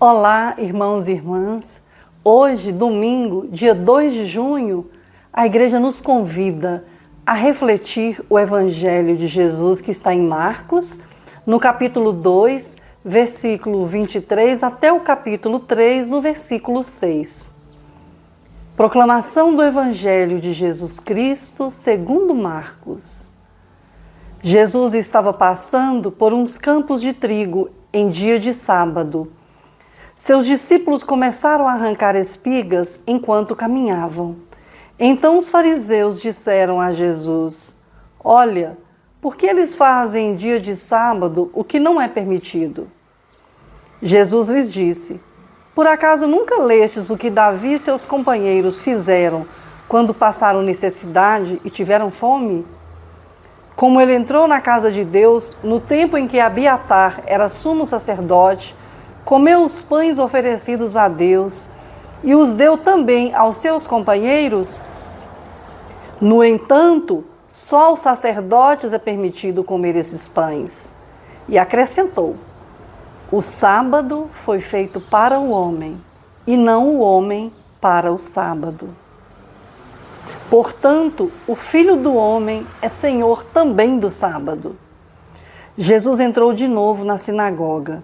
Olá, irmãos e irmãs. Hoje, domingo, dia 2 de junho, a igreja nos convida a refletir o Evangelho de Jesus que está em Marcos, no capítulo 2, versículo 23, até o capítulo 3, no versículo 6. Proclamação do Evangelho de Jesus Cristo segundo Marcos. Jesus estava passando por uns campos de trigo em dia de sábado. Seus discípulos começaram a arrancar espigas enquanto caminhavam. Então os fariseus disseram a Jesus: Olha, por que eles fazem em dia de sábado o que não é permitido? Jesus lhes disse: Por acaso nunca lestes o que Davi e seus companheiros fizeram quando passaram necessidade e tiveram fome? Como ele entrou na casa de Deus no tempo em que Abiatar era sumo sacerdote, comeu os pães oferecidos a Deus e os deu também aos seus companheiros? No entanto, só aos sacerdotes é permitido comer esses pães. E acrescentou: O sábado foi feito para o homem, e não o homem para o sábado. Portanto, o Filho do Homem é Senhor também do sábado. Jesus entrou de novo na sinagoga.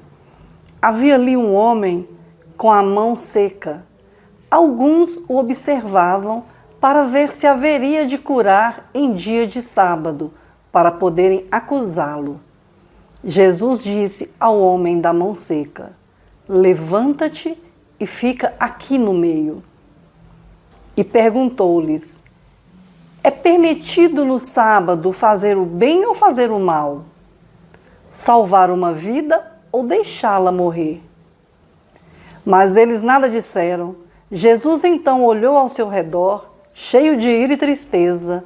Havia ali um homem com a mão seca. Alguns o observavam para ver se haveria de curar em dia de sábado, para poderem acusá-lo. Jesus disse ao homem da mão seca: Levanta-te e fica aqui no meio. E perguntou-lhes: É permitido no sábado fazer o bem ou fazer o mal? Salvar uma vida ou deixá-la morrer? Mas eles nada disseram. Jesus então olhou ao seu redor, cheio de ira e tristeza,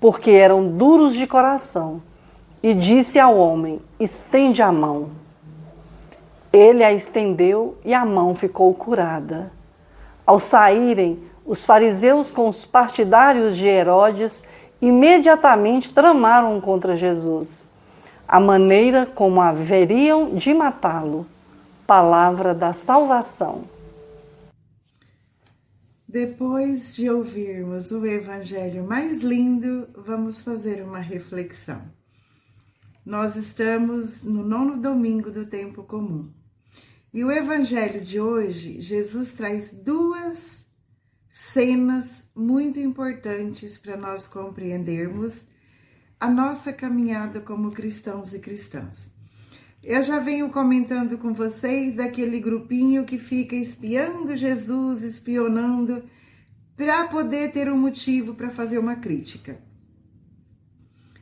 porque eram duros de coração, e disse ao homem: Estende a mão. Ele a estendeu e a mão ficou curada. Ao saírem, os fariseus com os partidários de Herodes imediatamente tramaram contra Jesus, a maneira como haveriam de matá-lo. Palavra da salvação. Depois de ouvirmos o Evangelho mais lindo, vamos fazer uma reflexão. Nós estamos no 9º domingo do tempo comum. E o Evangelho de hoje, Jesus traz duas cenas muito importantes para nós compreendermos a nossa caminhada como cristãos e cristãs. Eu já venho comentando com vocês daquele grupinho que fica espiando Jesus, espionando, para poder ter um motivo para fazer uma crítica.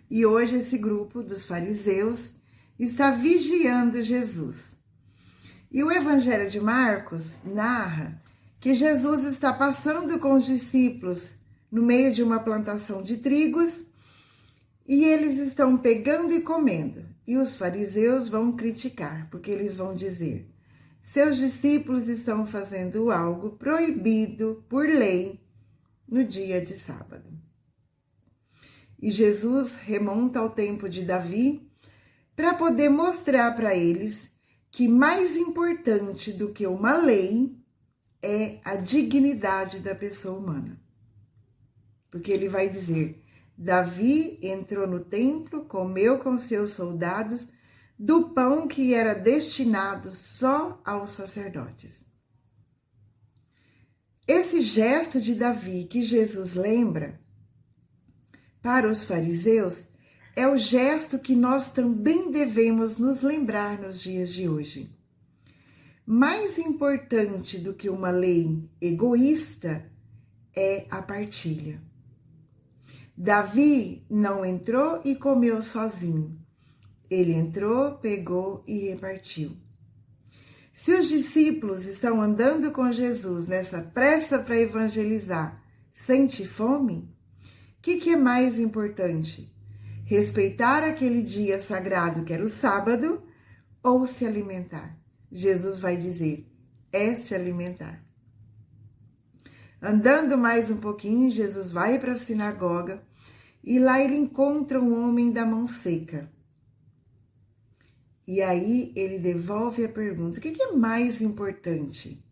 E hoje esse grupo dos fariseus está vigiando Jesus. E o Evangelho de Marcos narra que Jesus está passando com os discípulos no meio de uma plantação de trigos e eles estão pegando e comendo. E os fariseus vão criticar, porque eles vão dizer: seus discípulos estão fazendo algo proibido por lei no dia de sábado. E Jesus remonta ao tempo de Davi para poder mostrar para eles que mais importante do que uma lei é a dignidade da pessoa humana. Porque ele vai dizer: Davi entrou no templo, comeu com seus soldados do pão que era destinado só aos sacerdotes. Esse gesto de Davi que Jesus lembra para os fariseus é o gesto que nós também devemos nos lembrar nos dias de hoje. Mais importante do que uma lei egoísta é a partilha. Davi não entrou e comeu sozinho. Ele entrou, pegou e repartiu. Se os discípulos estão andando com Jesus nessa pressa para evangelizar, sente fome? O que é mais importante? Respeitar aquele dia sagrado que era o sábado ou se alimentar? Jesus vai dizer: é se alimentar. Andando mais um pouquinho, Jesus vai para a sinagoga e lá ele encontra um homem da mão seca. E aí ele devolve a pergunta: o que é mais importante?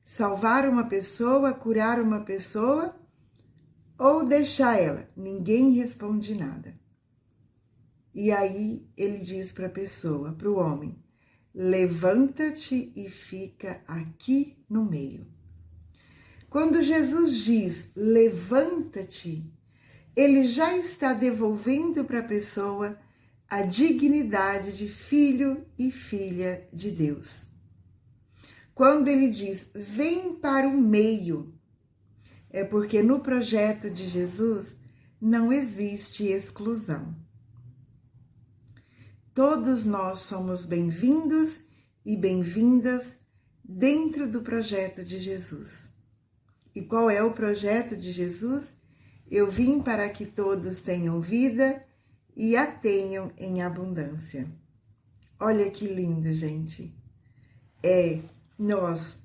Salvar uma pessoa, curar uma pessoa ou deixar ela? Ninguém responde nada. E aí ele diz para a pessoa, para o homem: levanta-te e fica aqui no meio. Quando Jesus diz levanta-te, ele já está devolvendo para a pessoa a dignidade de filho e filha de Deus. Quando ele diz vem para o meio, é porque no projeto de Jesus não existe exclusão. Todos nós somos bem-vindos e bem-vindas dentro do projeto de Jesus. E qual é o projeto de Jesus? Eu vim para que todos tenham vida e a tenham em abundância. Olha que lindo, gente. É nós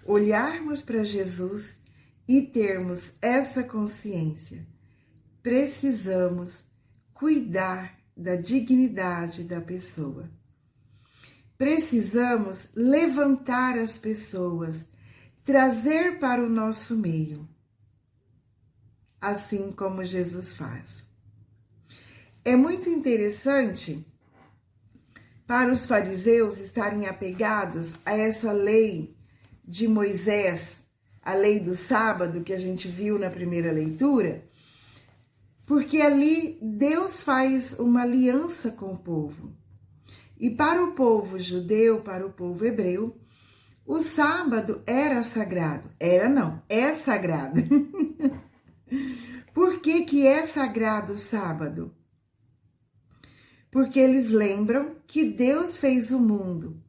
olharmos para Jesus e termos essa consciência. Precisamos cuidar da dignidade da pessoa. Precisamos levantar as pessoas, trazer para o nosso meio, assim como Jesus faz. É muito interessante para os fariseus estarem apegados a essa lei de Moisés, a lei do sábado que a gente viu na primeira leitura, porque ali Deus faz uma aliança com o povo. E para o povo judeu, para o povo hebreu, o sábado era sagrado. Era não, é sagrado. Por que é sagrado o sábado? Porque eles lembram que Deus fez o mundo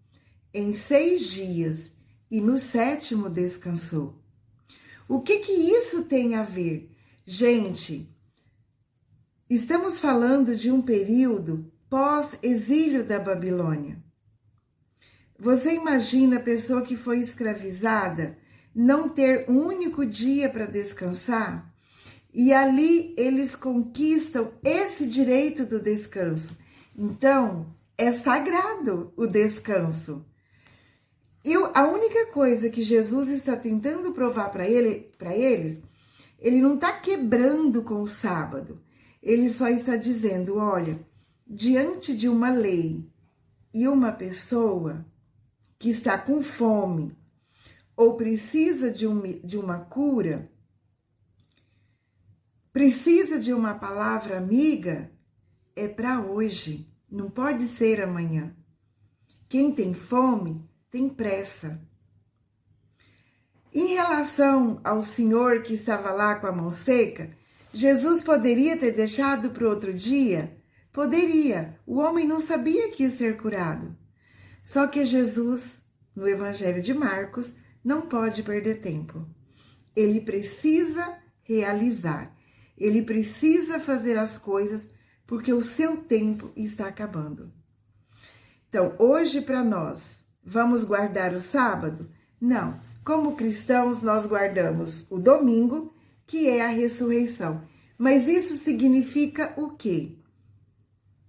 em 6 dias e no 7º descansou. O que isso tem a ver? Gente, estamos falando de um período pós-exílio da Babilônia. Você imagina a pessoa que foi escravizada não ter um único dia para descansar? E ali eles conquistam esse direito do descanso. Então, é sagrado o descanso. E a única coisa que Jesus está tentando provar para eles, ele não está quebrando com o sábado. Ele só está dizendo, olha, diante de uma lei e uma pessoa que está com fome ou precisa de uma cura, precisa de uma palavra amiga, é para hoje, não pode ser amanhã. Quem tem fome tem pressa. Em relação ao senhor que estava lá com a mão seca, Jesus poderia ter deixado para o outro dia? Poderia. O homem não sabia que ia ser curado. Só que Jesus, no Evangelho de Marcos, não pode perder tempo. Ele precisa realizar. Ele precisa fazer as coisas porque o seu tempo está acabando. Então, hoje para nós, vamos guardar o sábado? Não. Como cristãos, nós guardamos o domingo, que é a ressurreição. Mas isso significa o quê?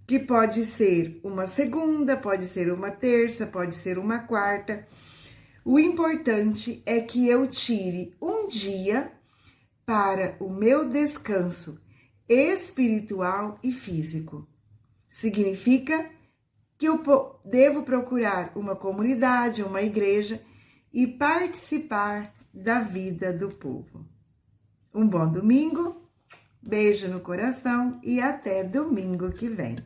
Que pode ser uma segunda, pode ser uma terça, pode ser uma quarta. O importante é que eu tire um dia para o meu descanso espiritual e físico. Significa que eu devo procurar uma comunidade, uma igreja e participar da vida do povo. Um bom domingo, beijo no coração e até domingo que vem.